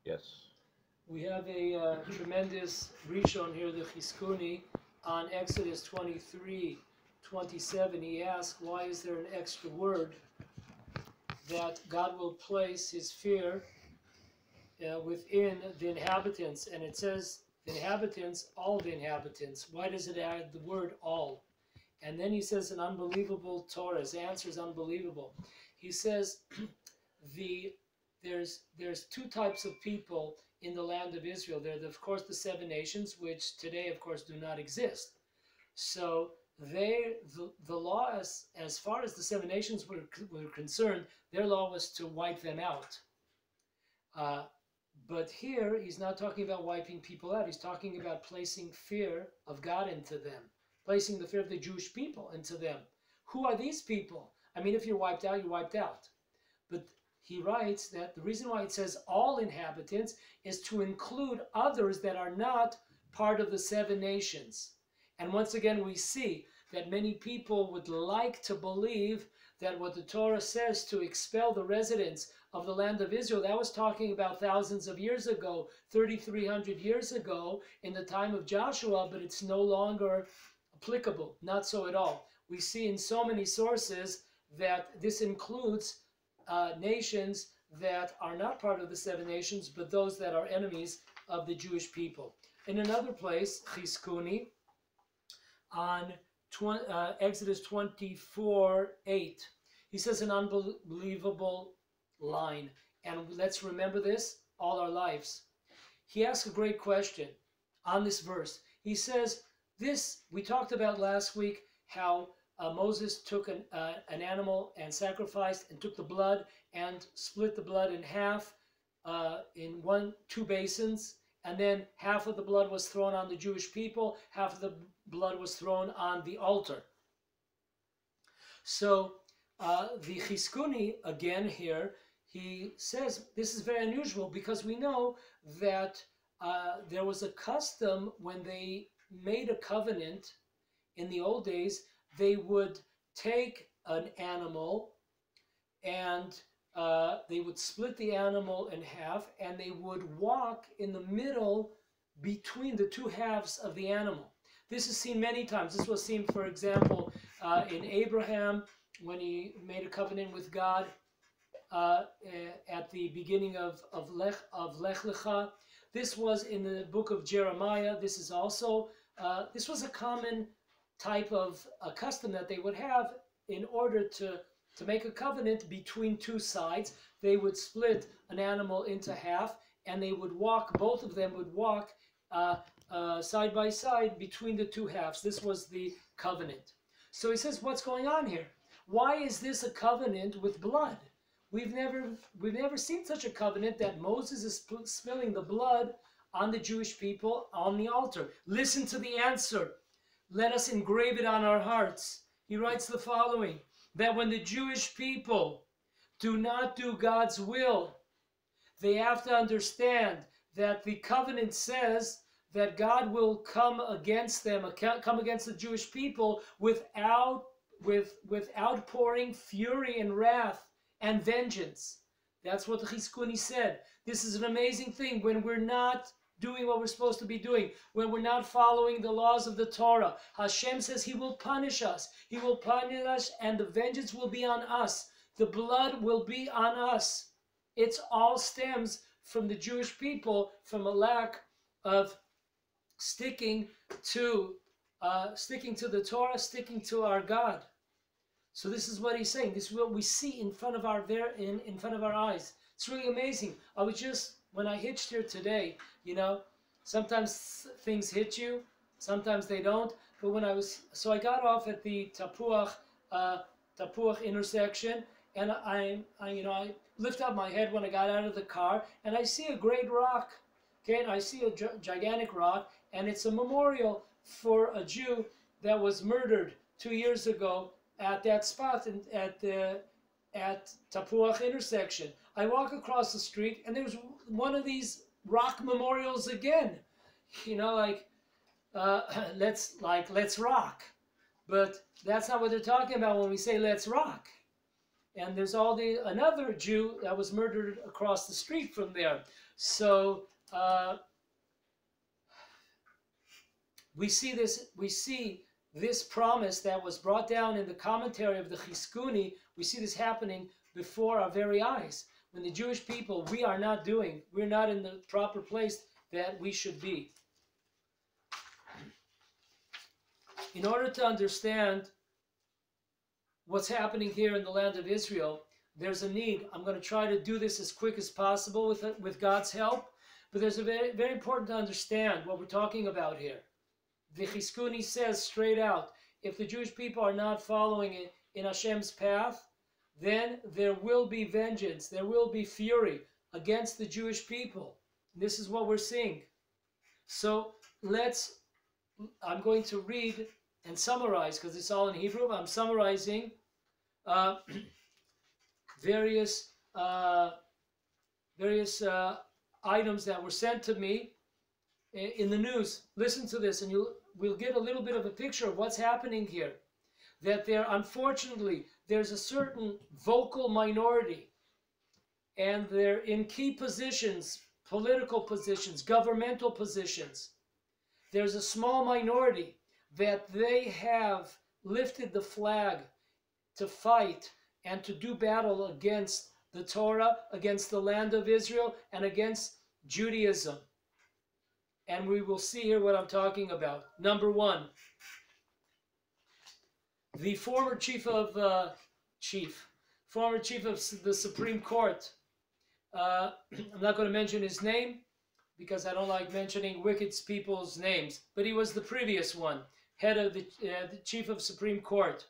Yes. We have a tremendous Rishon here, the Chizkuni, on Exodus 23:27. He asks, why is there an extra word that God will place his fear within the inhabitants? And it says, the inhabitants, all the inhabitants. Why does it add the word all? And then he says an unbelievable Torah. His answer is unbelievable. He says the there's two types of people in the land of Israel. There are, of course, the seven nations, which today, of course, do not exist. So the law, as far as the seven nations were concerned, their law was to wipe them out. Uh, but here, he's not talking about wiping people out. He's talking about placing fear of God into them, placing the fear of the Jewish people into them. Who are these people? I mean, if you're wiped out, you're wiped out. But he writes that the reason why it says all inhabitants is to include others that are not part of the seven nations. And once again, we see that many people would like to believe that what the Torah says to expel the residents of the land of Israel, that was talking about thousands of years ago, 3,300 years ago, in the time of Joshua, but it's no longer applicable. Not so at all. We see in so many sources that this includes nations that are not part of the seven nations, but those that are enemies of the Jewish people. In another place, Chizkuni, on Exodus 24:8, he says an unbelievable line. And let's remember this all our lives. He asks a great question on this verse. He says, this, we talked about last week, how Moses took an animal and sacrificed and took the blood and split the blood in half in two basins. And then half of the blood was thrown on the Jewish people, half of the blood was thrown on the altar. So the Chizkuni, again here, he says this is very unusual because we know that there was a custom when they made a covenant in the old days. They would take an animal and they would split the animal in half and they would walk in the middle between the two halves of the animal. This is seen many times. This was seen, for example, in Abraham when he made a covenant with God at the beginning of Lech Lecha. This was in the book of Jeremiah. This is also, this was a common type of a custom that they would have in order to make a covenant between two sides. They would split an animal into half and they would walk, both of them would walk side by side between the two halves. This was the covenant. So he says, what's going on here? Why is this a covenant with blood? We've never seen such a covenant that Moses is spilling the blood on the Jewish people on the altar. Listen to the answer. Let us engrave it on our hearts. He writes the following, that when the Jewish people do not do God's will, they have to understand that the covenant says that God will come against them, come against the Jewish people with outpouring fury and wrath and vengeance. That's what the Chizkuni said. This is an amazing thing when we're not doing what we're supposed to be doing, when we're not following the laws of the Torah. Hashem says he will punish us. He will punish us and the vengeance will be on us. The blood will be on us. It all stems from the Jewish people, from a lack of sticking to the Torah, sticking to our God. So this is what he's saying. This is what we see in front of our eyes. It's really amazing. I was just, when I hitched here today, you know, sometimes things hit you, sometimes they don't. But when I got off at the Tapuach intersection, and I lift up my head when I got out of the car, and I see a great rock. Okay, and I see a gigantic rock, and it's a memorial for a Jew that was murdered 2 years ago at that spot at Tapuach intersection. I walk across the street and there's one of these rock memorials again. You know, like let's rock. But that's not what they're talking about when we say let's rock. and there's another Jew that was murdered across the street from there. So we see this promise that was brought down in the commentary of the Chizkuni. We see this happening before our very eyes. When the Jewish people, we're not in the proper place that we should be. In order to understand what's happening here in the land of Israel, there's a need. I'm going to try to do this as quick as possible with God's help, but there's a very, very important to understand what we're talking about here. The Chizkuni says straight out, if the Jewish people are not following in Hashem's path, then there will be vengeance, there will be fury against the Jewish people. This is what we're seeing. So I'm going to read and summarize, because it's all in Hebrew. I'm summarizing various items that were sent to me in the news. Listen to this, and we'll get a little bit of a picture of what's happening here. That unfortunately, there's a certain vocal minority, and they're in key positions, political positions, governmental positions. There's a small minority that they have lifted the flag to fight and to do battle against the Torah, against the land of Israel, and against Judaism. And we will see here what I'm talking about. Number one, the former chief of the Supreme Court. I'm not going to mention his name because I don't like mentioning wicked people's names, but he was the previous one, head of the chief of Supreme Court.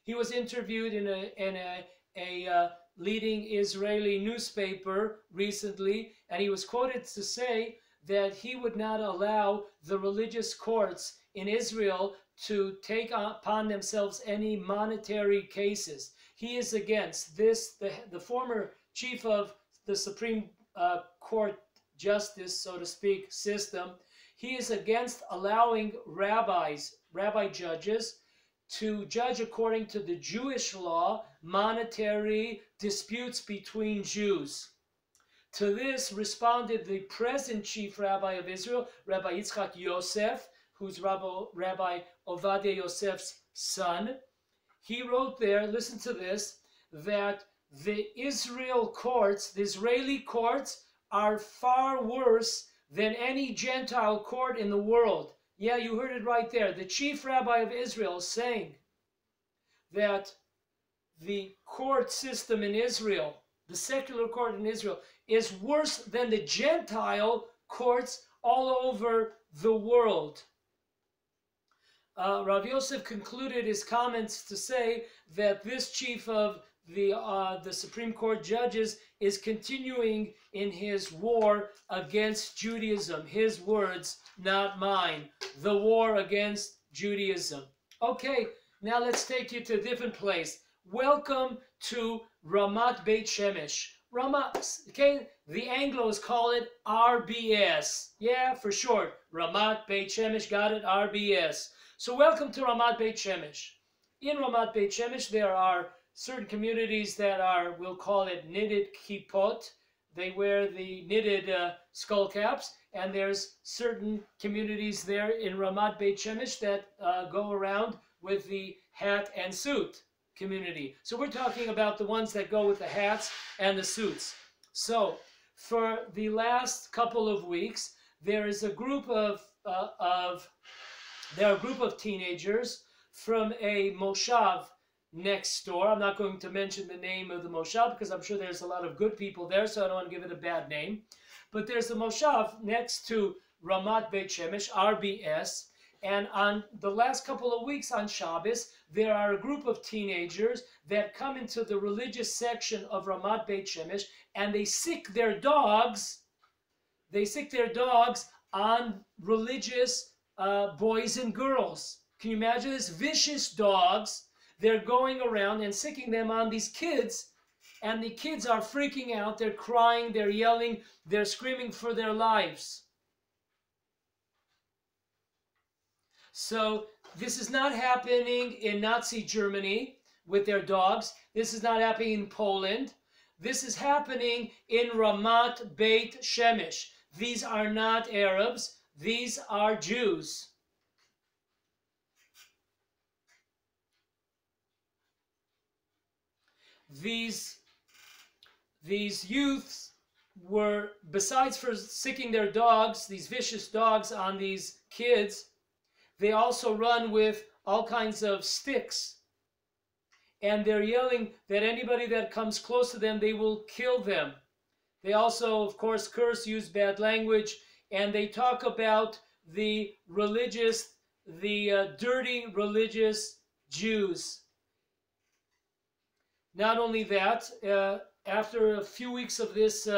He was interviewed in a leading Israeli newspaper recently, and he was quoted to say that he would not allow the religious courts in Israel to take upon themselves any monetary cases. He is against this, the former chief of the Supreme Court justice, so to speak, system. He is against allowing rabbi judges, to judge according to the Jewish law monetary disputes between Jews. To this responded the present chief rabbi of Israel, Rabbi Yitzchak Yosef, who's Rabbi Ovadia Yosef's son. He wrote there, listen to this, that the Israeli courts are far worse than any Gentile court in the world. Yeah, you heard it right there. The chief rabbi of Israel is saying that the court system in Israel, the secular court in Israel, is worse than the Gentile courts all over the world. Rav Yosef concluded his comments to say that this chief of the Supreme Court judges is continuing in his war against Judaism. His words, not mine. The war against Judaism. Okay, now let's take you to a different place. Welcome to Ramat Beit Shemesh. Okay, the Anglos call it RBS. Yeah, for short. Ramat Beit Shemesh, got it? RBS. So welcome to Ramat Beit Shemesh. In Ramat Beit Shemesh, there are certain communities that are, we'll call it knitted kippot. They wear the knitted skull caps. And there's certain communities there in Ramat Beit Shemesh that go around with the hat and suit community. So we're talking about the ones that go with the hats and the suits. So for the last couple of weeks, there is a group of teenagers from a moshav next door. I'm not going to mention the name of the moshav because I'm sure there's a lot of good people there, so I don't want to give it a bad name. But there's a moshav next to Ramat Beit Shemesh, RBS, and on the last couple of weeks on Shabbos, there are a group of teenagers that come into the religious section of Ramat Beit Shemesh, and they sick their dogs on religious boys and girls. Can you imagine this? Vicious dogs. They're going around and sicking them on these kids, and the kids are freaking out. They're crying, they're yelling, they're screaming for their lives. So this is not happening in Nazi Germany. with their dogs. This is not happening in Poland. This is happening in Ramat Beit Shemesh. These are not Arabs. These are Jews. These youths were, besides for sicking their dogs, these vicious dogs on these kids, they also run with all kinds of sticks. And they're yelling that anybody that comes close to them, they will kill them. They also, of course, curse, use bad language, and they talk about the religious, dirty religious Jews. Not only that, after a few weeks of this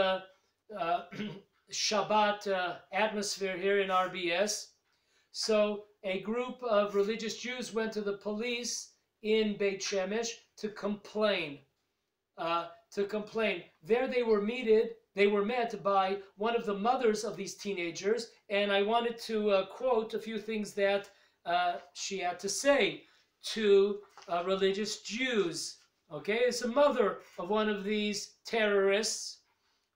Shabbat atmosphere here in RBS, so a group of religious Jews went to the police in Beit Shemesh to complain. There they were met by one of the mothers of these teenagers, and I wanted to quote a few things that she had to say to religious Jews. Okay, it's a mother of one of these terrorists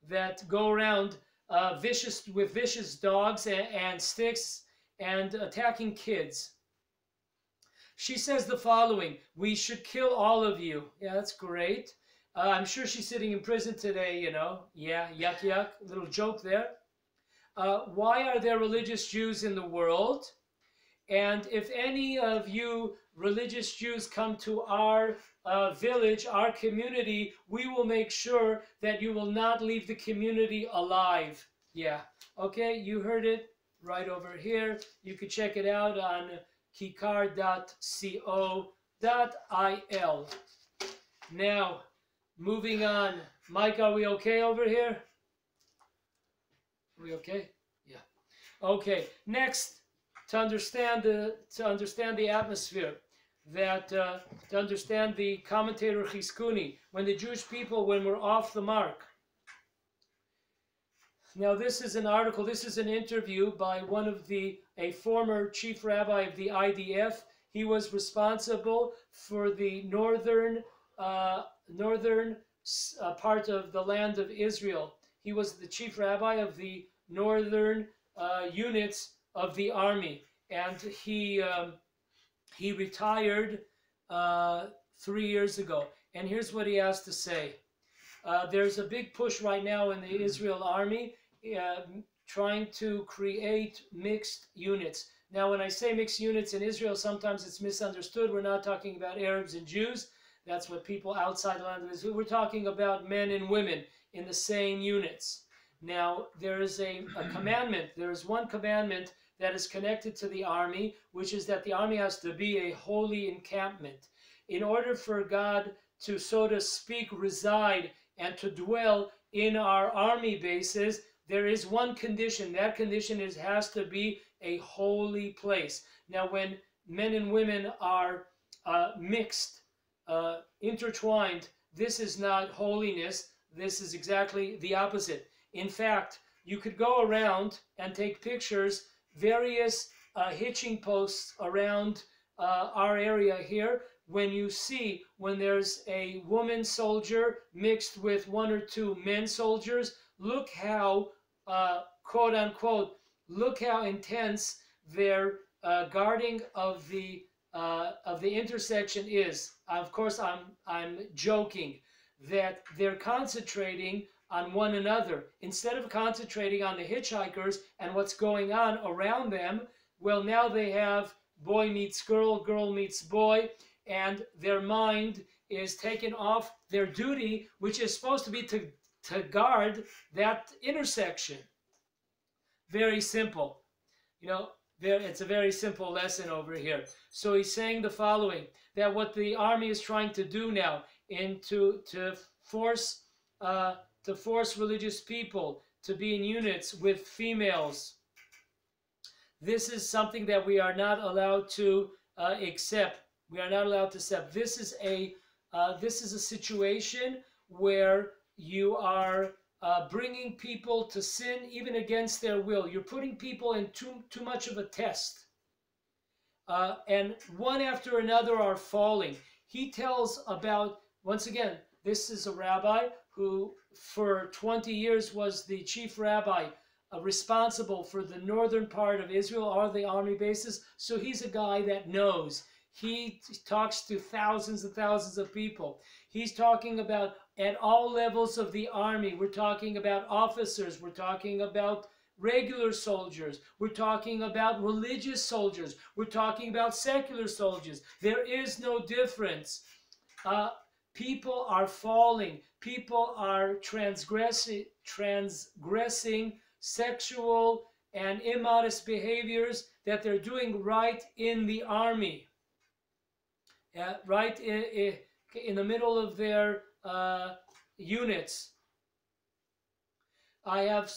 that go around with vicious dogs and sticks and attacking kids. She says the following: "We should kill all of you." Yeah, that's great. I'm sure she's sitting in prison today, you know. Yeah, yuck, yuck. Little joke there. Why are there religious Jews in the world? And if any of you religious Jews come to our village, our community, we will make sure that you will not leave the community alive. Yeah, okay, you heard it right over here. You can check it out on kikar.co.il. Now, moving on. Mike, are we okay over here? Are we okay? Yeah. Okay. Next, to understand the atmosphere, to understand the commentator Chizkuni, when the Jewish people, when we're off the mark. Now, this is an article. This is an interview by a former chief rabbi of the IDF. He was responsible for the northern part of the land of Israel. He was the chief rabbi of the northern units of the army, and he retired 3 years ago. And here's what he has to say. There's a big push right now in the Israel army trying to create mixed units. Now, when I say mixed units in Israel, sometimes it's misunderstood. We're not talking about Arabs and Jews. That's what people outside the land of Israel. We're talking about men and women in the same units. Now, there is a commandment. There is one commandment that is connected to the army, which is that the army has to be a holy encampment. In order for God to, so to speak, reside and to dwell in our army bases, there is one condition. That condition has to be a holy place. Now, when men and women are mixed, intertwined, this is not holiness. This is exactly the opposite. In fact, you could go around and take pictures, various hitching posts around our area here. When there's a woman soldier mixed with one or two men soldiers, look how, quote unquote, look how intense their guarding of the intersection is. Of course, I'm joking that they're concentrating on one another instead of concentrating on the hitchhikers and what's going on around them. Well, now they have boy meets girl, girl meets boy, and their mind is taken off their duty, which is supposed to be to guard that intersection. Very simple. You know, it's a very simple lesson over here. So he's saying the following, that what the army is trying to do now to force religious people to be in units with females. This is something that we are not allowed to accept. We are not allowed to accept. This is a situation where you are bringing people to sin even against their will. You're putting people in too much of a test. And one after another are falling. he tells about, once again, this is a rabbi who for 20 years was the chief rabbi responsible for the northern part of Israel, all the army bases. So he's a guy that knows. He talks to thousands and thousands of people. He's talking about at all levels of the army. We're talking about officers. We're talking about regular soldiers. We're talking about religious soldiers. We're talking about secular soldiers. There is no difference. People are falling. People are transgressing sexual and immodest behaviors that they're doing right in the army, right in the middle of their units. I have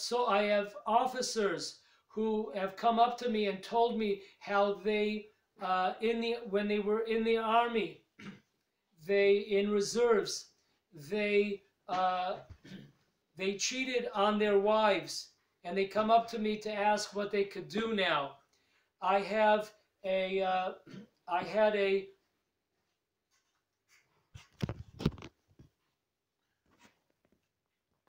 officers who have come up to me and told me how they when they were in the army, in reserves, they cheated on their wives, and they come up to me to ask what they could do now. I had a